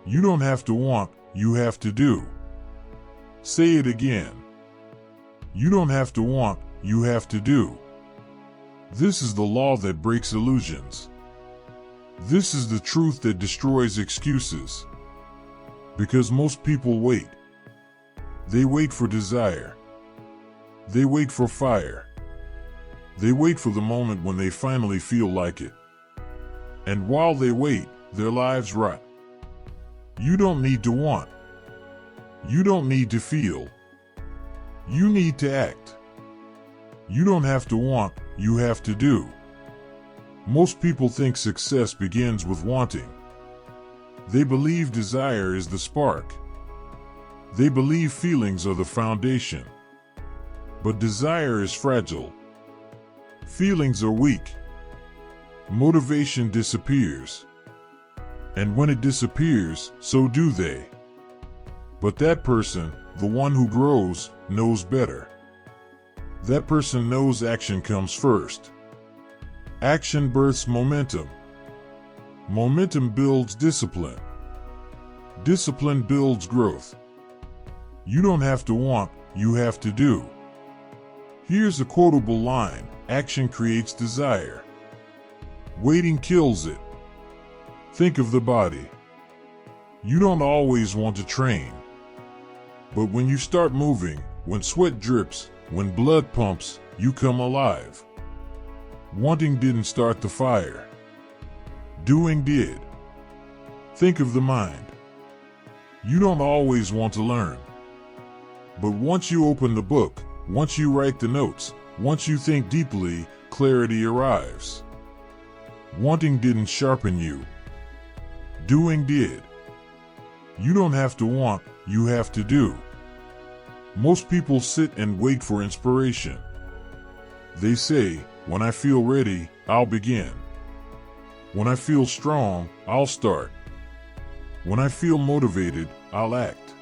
You don't have to want, you have to do. Say it again. You don't have to want, you have to do. This is the law that breaks illusions. This is the truth that destroys excuses. Because most people wait. They wait for desire. They wait for fire. They wait for the moment when they finally feel like it. And while they wait, their lives rot. You don't need to want. You don't need to feel. You need to act. You don't have to want, you have to do. Most people think success begins with wanting. They believe desire is the spark. They believe feelings are the foundation. But desire is fragile. Feelings are weak. Motivation disappears. And when it disappears, so do they. But that person, the one who grows, knows better. That person knows action comes first. Action births momentum. Momentum builds discipline. Discipline builds growth. You don't have to want, you have to do. Here's a quotable line: action creates desire. Waiting kills it. Think of the body. You don't always want to train. But when you start moving, when sweat drips, when blood pumps, you come alive. Wanting didn't start the fire. Doing did. Think of the mind. You don't always want to learn. But once you open the book, once you write the notes, once you think deeply, clarity arrives. Wanting didn't sharpen you. Doing did. You don't have to want, you have to do. Most people sit and wait for inspiration. They say, when I feel ready, I'll begin. When I feel strong, I'll start. When I feel motivated, I'll act.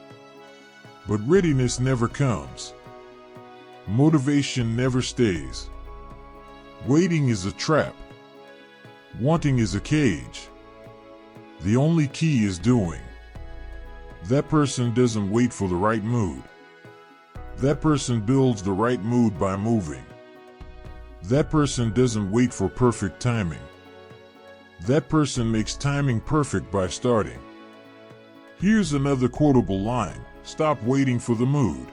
But readiness never comes. Motivation never stays. Waiting is a trap. Wanting is a cage. The only key is doing. That person doesn't wait for the right mood. That person builds the right mood by moving. That person doesn't wait for perfect timing. That person makes timing perfect by starting. Here's another quotable line: stop waiting for the mood.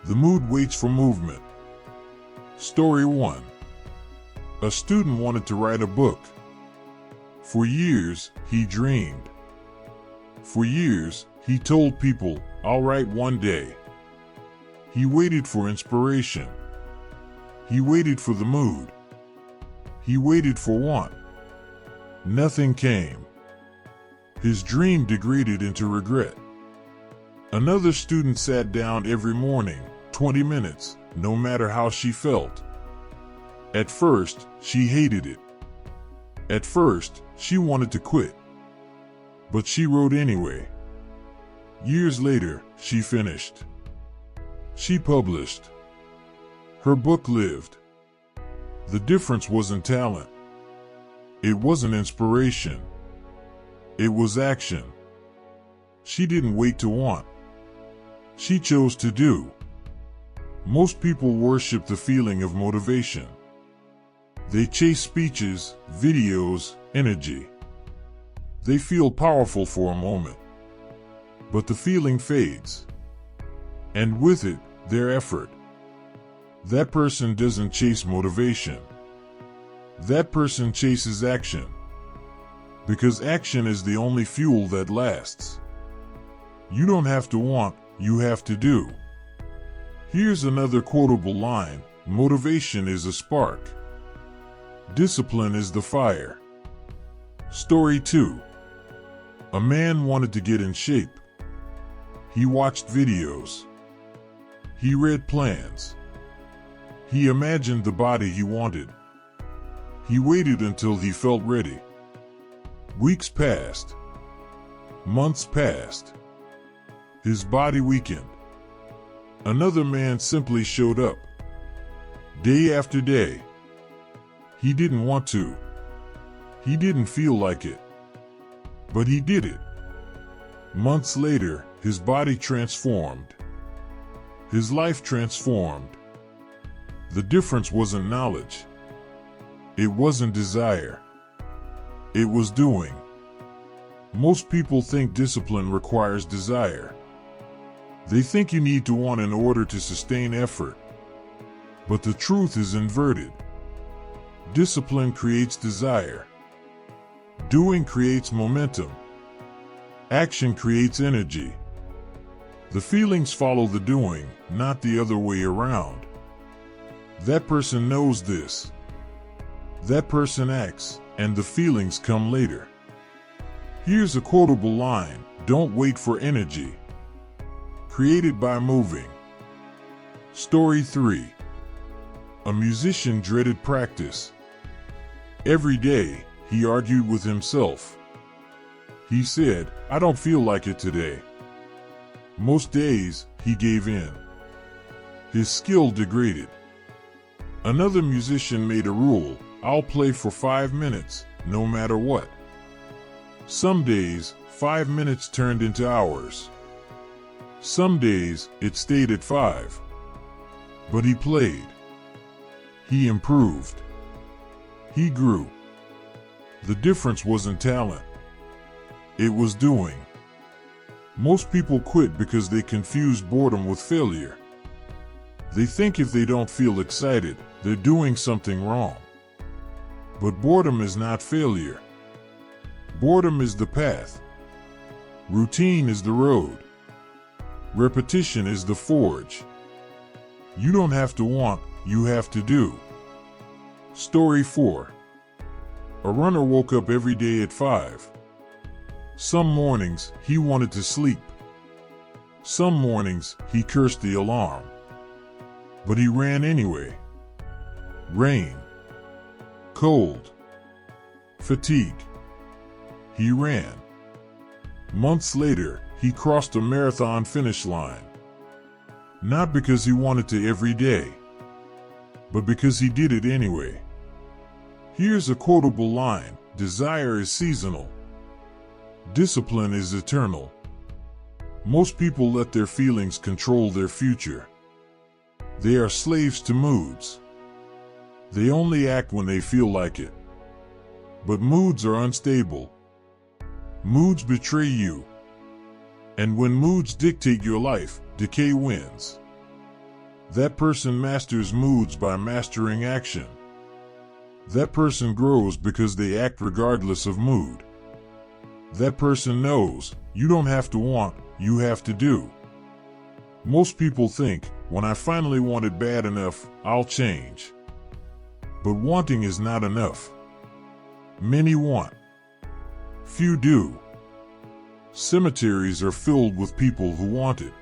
The mood waits for movement. Story 1. A student wanted to write a book. For years, he dreamed. For years, he told people, "I'll write one day." He waited for inspiration. He waited for the mood. He waited for want. Nothing came. His dream degraded into regret. Another student sat down every morning, 20 minutes, no matter how she felt. At first, she hated it. At first, she wanted to quit. But she wrote anyway. Years later, she finished. She published. Her book lived. The difference wasn't talent. It wasn't inspiration. It was action. She didn't wait to want. She chose to do. Most people worship the feeling of motivation. They chase speeches, videos, energy. They feel powerful for a moment. But the feeling fades. And with it, their effort. That person doesn't chase motivation. That person chases action. Because action is the only fuel that lasts. You don't have to want, you have to do. Here's another quotable line: motivation is a spark. Discipline is the fire. Story 2. A man wanted to get in shape. He watched videos. He read plans. He imagined the body he wanted. He waited until he felt ready. Weeks passed. Months passed. His body weakened. Another man simply showed up. Day after day. He didn't want to. He didn't feel like it. But he did it. Months later, his body transformed. His life transformed. The difference wasn't knowledge. It wasn't desire. It was doing. Most people think discipline requires desire. They think you need to want in order to sustain effort. But the truth is inverted. Discipline creates desire. Doing creates momentum. Action creates energy. The feelings follow the doing, not the other way around. That person knows this. That person acts, and the feelings come later. Here's a quotable line: "Don't wait for energy. Create it by moving." Story 3. A musician dreaded practice. Every day, he argued with himself. He said, "I don't feel like it today." Most days, he gave in. His skill degraded. Another musician made a rule: "I'll play for 5 minutes, no matter what." Some days, 5 minutes turned into hours. Some days, it stayed at 5. But he played. He improved. He grew. The difference wasn't talent. It was doing. Most people quit because they confuse boredom with failure. They think if they don't feel excited, they're doing something wrong. But boredom is not failure. Boredom is the path. Routine is the road. Repetition is the forge. You don't have to want, you have to do. Story 4. A runner woke up every day at 5. Some mornings, he wanted to sleep. Some mornings, he cursed the alarm. But he ran anyway. Rain. Cold. Fatigue. He ran. Months later, he crossed a marathon finish line. Not because he wanted to every day, but because he did it anyway. Here's a quotable line: "Desire is seasonal. Discipline is eternal." Most people let their feelings control their future. They are slaves to moods. They only act when they feel like it. But moods are unstable. Moods betray you. And when moods dictate your life, decay wins. That person masters moods by mastering action. That person grows because they act regardless of mood. That person knows, you don't have to want, you have to do. Most people think, when I finally want it bad enough, I'll change. But wanting is not enough. Many want. Few do. Cemeteries are filled with people who wanted.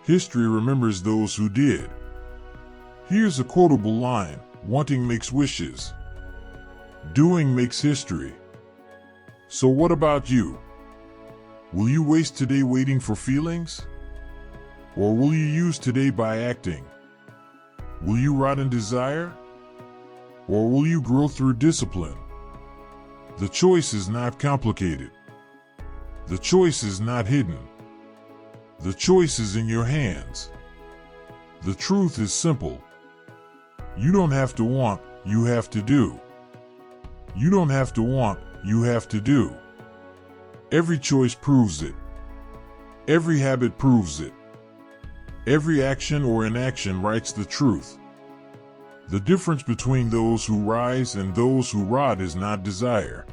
History remembers those who did. Here's a quotable line: "Wanting makes wishes. Doing makes history." So what about you? Will you waste today waiting for feelings? Or will you use today by acting? Will you rot in desire? Or will you grow through discipline? The choice is not complicated. The choice is not hidden. The choice is in your hands. The truth is simple. You don't have to want, you have to do. You don't have to want, you have to do. Every choice proves it. Every habit proves it. Every action or inaction writes the truth. The difference between those who rise and those who rot is not desire.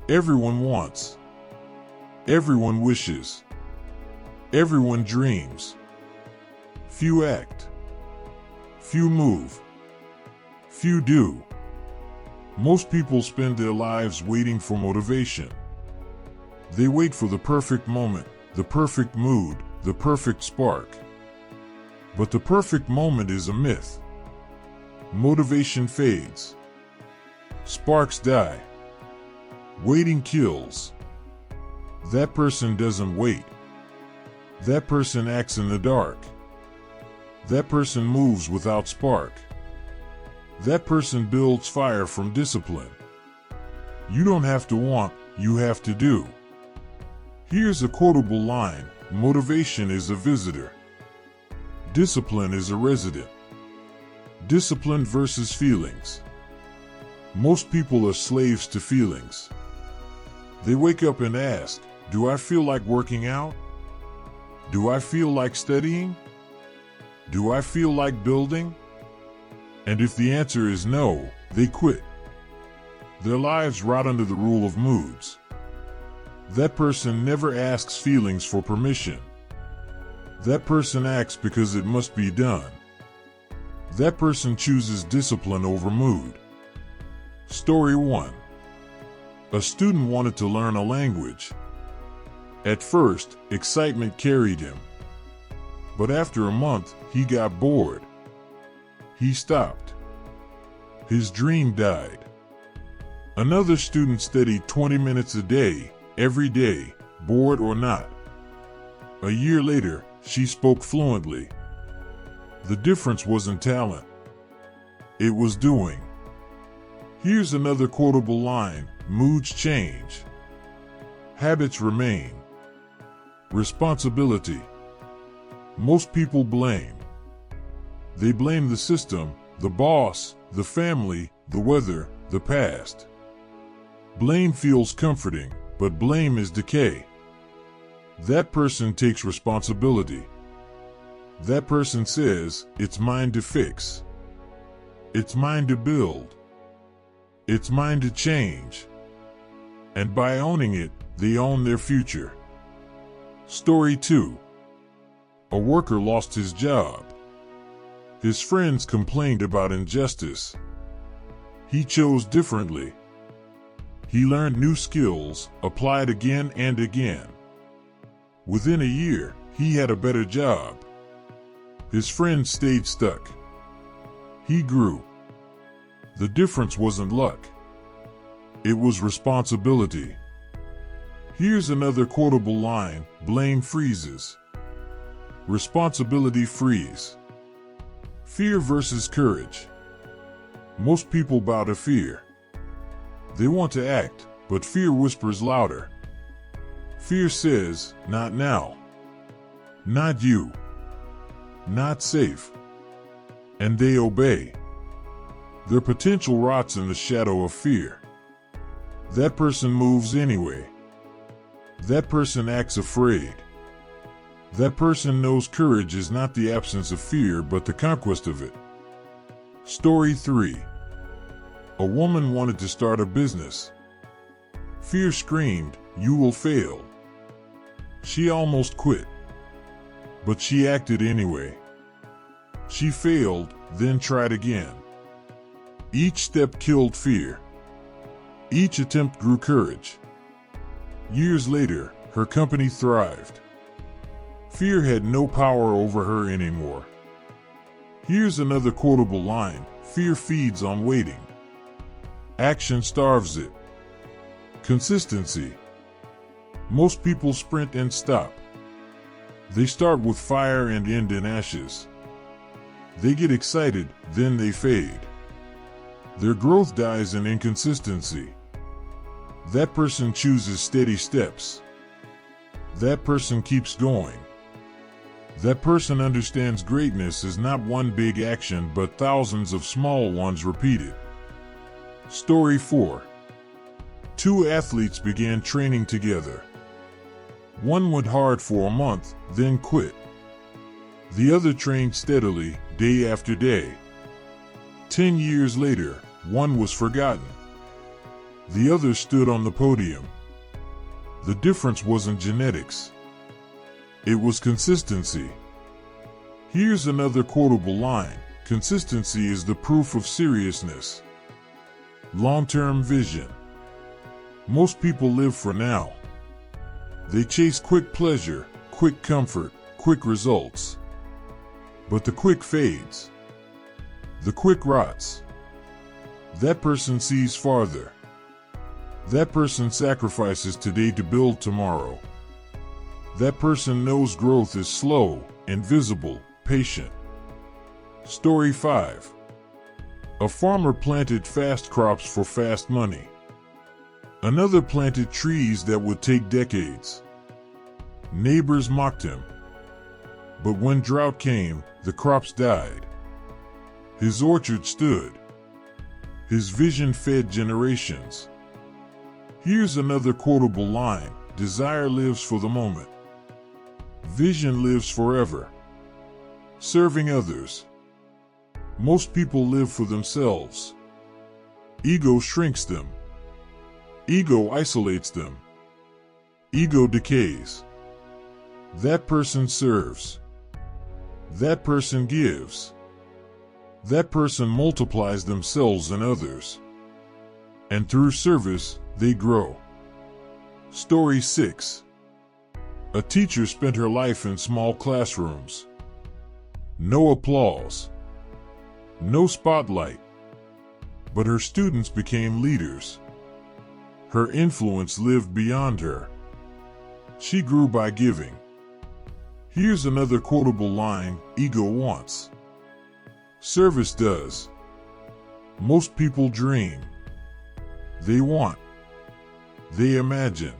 Everyone wants. Everyone wishes. Everyone dreams. Few act. Few move. Few do. Most people spend their lives waiting for motivation. They wait for the perfect moment, the perfect mood, the perfect spark. But the perfect moment is a myth. Motivation fades. Sparks die. Waiting kills. That person doesn't wait. That person acts in the dark. That person moves without spark. That person builds fire from discipline. You don't have to want, you have to do. Here's a quotable line: motivation is a visitor. Discipline is a resident. Discipline versus feelings. Most people are slaves to feelings. They wake up and ask, do I feel like working out? Do I feel like studying? Do I feel like building? And if the answer is no, they quit. Their lives rot under the rule of moods. That person never asks feelings for permission. That person acts because it must be done. That person chooses discipline over mood. Story 1. A student wanted to learn a language. At first, excitement carried him. But after a month, he got bored. He stopped. His dream died. Another student studied 20 minutes a day, every day, bored or not. A year later, she spoke fluently. The difference wasn't talent. It was doing. Here's another quotable line: moods change. Habits remain. Responsibility. Most people blame. They blame the system, the boss, the family, the weather, the past. Blame feels comforting, but blame is decay. That person takes responsibility. That person says, it's mine to fix. It's mine to build. It's mine to change. And by owning it, they own their future. Story 2. A worker lost his job. His friends complained about injustice. He chose differently. He learned new skills, applied again and again. Within a year, he had a better job. His friends stayed stuck. He grew. The difference wasn't luck. It was responsibility. Here's another quotable line: blame freezes. Responsibility frees. Fear versus courage. Most people bow to fear. They want to act, but fear whispers louder. Fear says, not now. Not you. Not safe. And they obey. Their potential rots in the shadow of fear. That person moves anyway. That person acts afraid. That person knows courage is not the absence of fear but the conquest of it. Story 3. A woman wanted to start a business. Fear screamed, you will fail. She almost quit. But she acted anyway. She failed, then tried again. Each step killed fear. Each attempt grew courage. Years later, her company thrived. Fear had no power over her anymore. Here's another quotable line: fear feeds on waiting. Action starves it. Consistency. Most people sprint and stop. They start with fire and end in ashes. They get excited, then they fade. Their growth dies in inconsistency. That person chooses steady steps. That person keeps going. That person understands greatness is not one big action but thousands of small ones repeated. Story 4. Two athletes began training together. One went hard for a month, then quit. The other trained steadily, day after day. 10 years later, one was forgotten. The other stood on the podium. The difference wasn't genetics. It was consistency. Here's another quotable line: consistency is the proof of seriousness. Long-term vision. Most people live for now. They chase quick pleasure, quick comfort, quick results. But the quick fades. The quick rots. That person sees farther. That person sacrifices today to build tomorrow. That person knows growth is slow, invisible, patient. Story 5. A farmer planted fast crops for fast money. Another planted trees that would take decades. Neighbors mocked him. But when drought came, the crops died. His orchard stood. His vision fed generations. Here's another quotable line: desire lives for the moment. Vision lives forever. Serving others. Most people live for themselves. Ego shrinks them. Ego isolates them. Ego decays. That person serves. That person gives. That person multiplies themselves and others. And through service, they grow. Story 6. A teacher spent her life in small classrooms. No applause. No spotlight. But her students became leaders. Her influence lived beyond her. She grew by giving. Here's another quotable line: ego wants. Service does. Most people dream. They want. They imagine.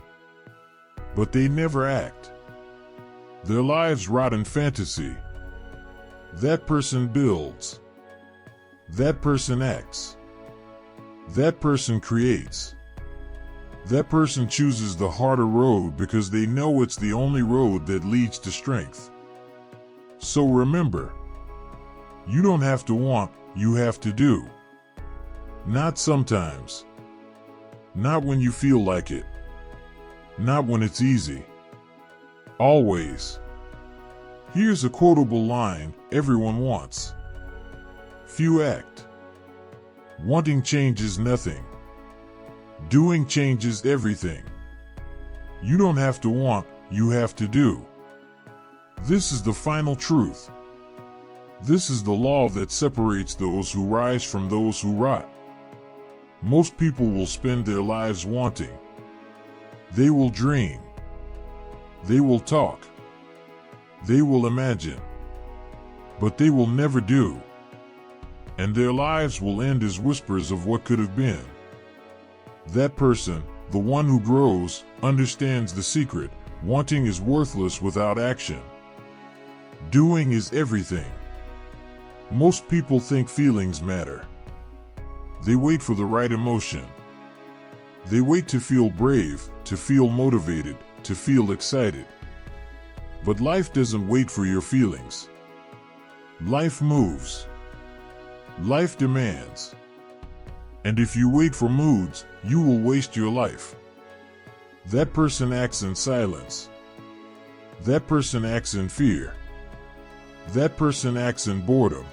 But they never act. Their lives rot in fantasy. That person builds. That person acts. That person creates. That person chooses the harder road because they know it's the only road that leads to strength. So remember, you don't have to want, you have to do. Not sometimes. Not when you feel like it. Not when it's easy. Always. Here's a quotable line everyone wants. Few act. Wanting changes nothing. Doing changes everything. You don't have to want, you have to do. This is the final truth. This is the law that separates those who rise from those who rot. Most people will spend their lives wanting. They will dream. They will talk. They will imagine. But they will never do. And their lives will end as whispers of what could have been. That person, the one who grows, understands the secret: wanting is worthless without action. Doing is everything. Most people think feelings matter. They wait for the right emotion. They wait to feel brave, to feel motivated, to feel excited. But life doesn't wait for your feelings. Life moves. Life demands. And if you wait for moods, you will waste your life. That person acts in silence. That person acts in fear. That person acts in boredom.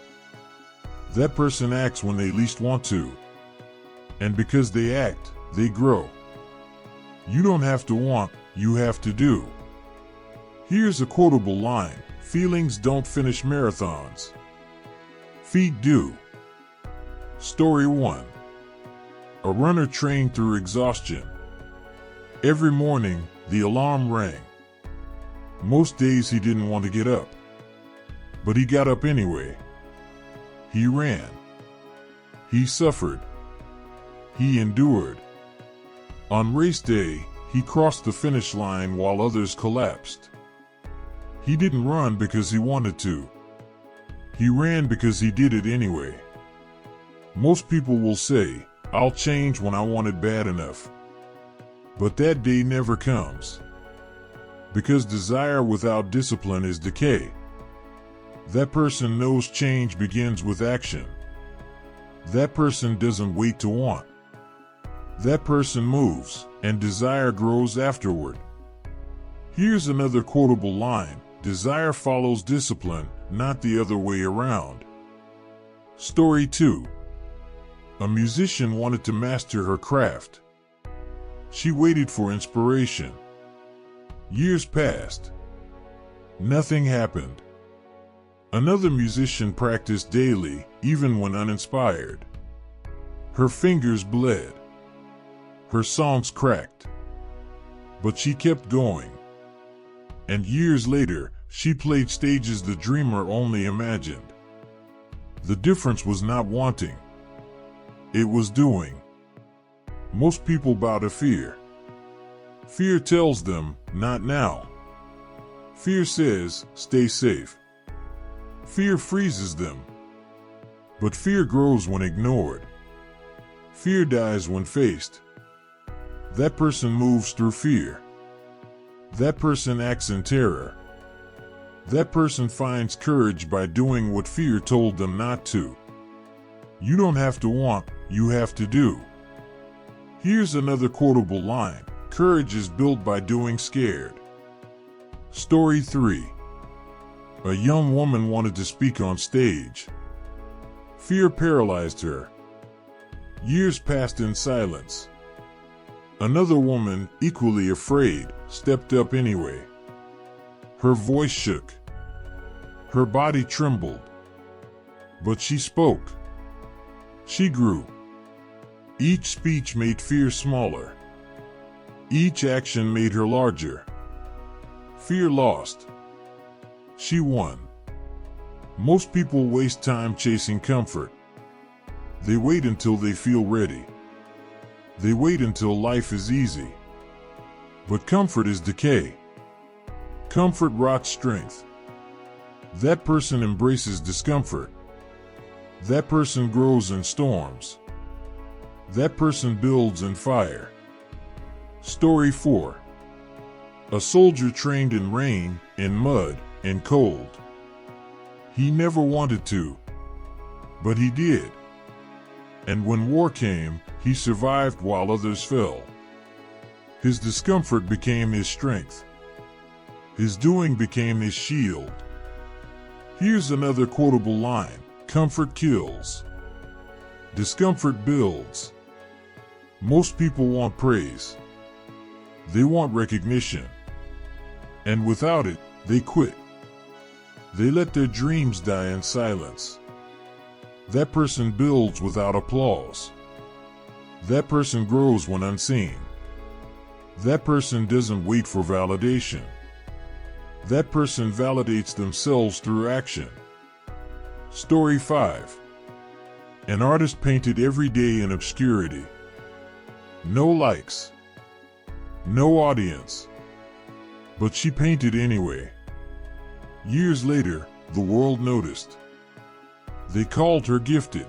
That person acts when they least want to. And because they act, they grow. You don't have to want, you have to do. Here's a quotable line: feelings don't finish marathons. Feet do. Story 1. A runner trained through exhaustion. Every morning, the alarm rang. Most days he didn't want to get up. But he got up anyway. He ran. He suffered. He endured. On race day, he crossed the finish line while others collapsed. He didn't run because he wanted to. He ran because he did it anyway. Most people will say, "I'll change when I want it bad enough." But that day never comes. Because desire without discipline is decay. That person knows change begins with action. That person doesn't wait to want. That person moves, and desire grows afterward. Here's another quotable line: desire follows discipline, not the other way around. Story 2. A musician wanted to master her craft. She waited for inspiration. Years passed. Nothing happened. Another musician practiced daily, even when uninspired. Her fingers bled. Her songs cracked. But she kept going. And years later, she played stages the dreamer only imagined. The difference was not wanting. It was doing. Most people bow to fear. Fear tells them, not now. Fear says, stay safe. Fear freezes them. But fear grows when ignored. Fear dies when faced. That person moves through fear. That person acts in terror. That person finds courage by doing what fear told them not to. You don't have to want, you have to do. Here's another quotable line: courage is built by doing scared. Story 3. A young woman wanted to speak on stage. Fear paralyzed her. Years passed in silence. Another woman, equally afraid, stepped up anyway. Her voice shook. Her body trembled. But she spoke. She grew. Each speech made fear smaller. Each action made her larger. Fear lost. She won. Most people waste time chasing comfort. They wait until they feel ready. They wait until life is easy. But comfort is decay. Comfort rots strength. That person embraces discomfort. That person grows in storms. That person builds in fire. Story 4. A soldier trained in rain, in mud, and cold. He never wanted to, but he did. And when war came, he survived while others fell. His discomfort became his strength. His doing became his shield. Here's another quotable line: comfort kills. Discomfort builds. Most people want praise. They want recognition. And without it, they quit. They let their dreams die in silence. That person builds without applause. That person grows when unseen. That person doesn't wait for validation. That person validates themselves through action. Story 5. An artist painted every day in obscurity. No likes. No audience. But she painted anyway. Years later, the world noticed. They called her gifted.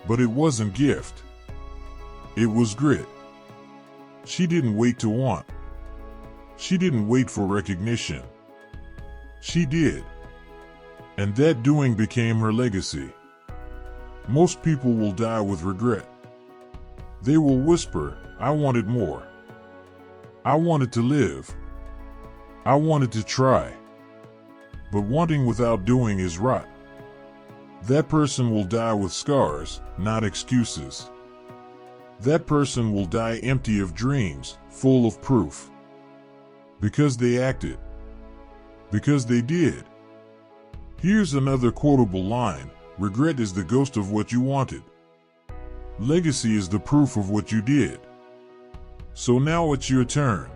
But it wasn't gift. It was grit. She didn't wait to want. She didn't wait for recognition. She did. And that doing became her legacy. Most people will die with regret. They will whisper, I wanted more. I wanted to live. I wanted to try. But wanting without doing is rot. That person will die with scars, not excuses. That person will die empty of dreams, full of proof. Because they acted. Because they did. Here's another quotable line: regret is the ghost of what you wanted. Legacy is the proof of what you did. So now it's your turn.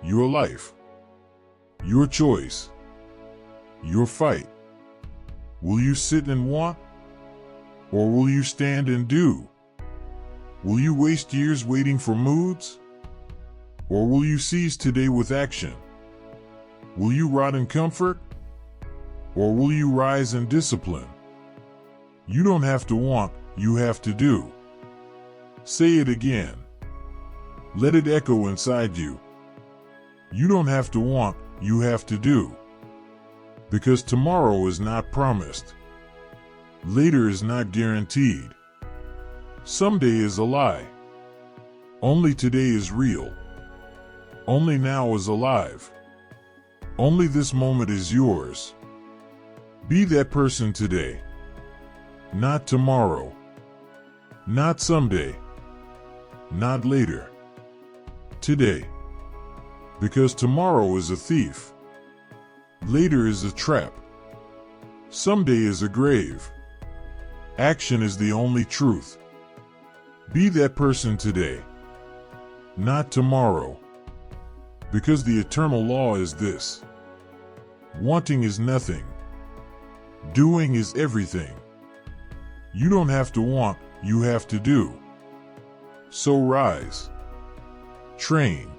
Your life. Your choice. Your fight. Will you sit and want? Or will you stand and do? Will you waste years waiting for moods? Or will you seize today with action? Will you rot in comfort? Or will you rise in discipline? You don't have to want, you have to do. Say it again. Let it echo inside you. You don't have to want, you have to do. Because tomorrow is not promised. Later is not guaranteed. Someday is a lie. Only today is real. Only now is alive. Only this moment is yours. Be that person today. Not tomorrow. Not someday. Not later. Today. Because tomorrow is a thief. Later is a trap. Someday is a grave. Action is the only truth. Be that person today. Not tomorrow. Because the eternal law is this: wanting is nothing. Doing is everything. You don't have to want, you have to do. So rise. Train.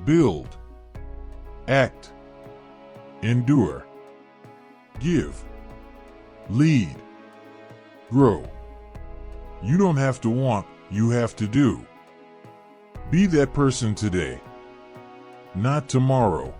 Build. Act. Endure. Give. Lead. Grow. You don't have to want, you have to do. Be that person today, not tomorrow.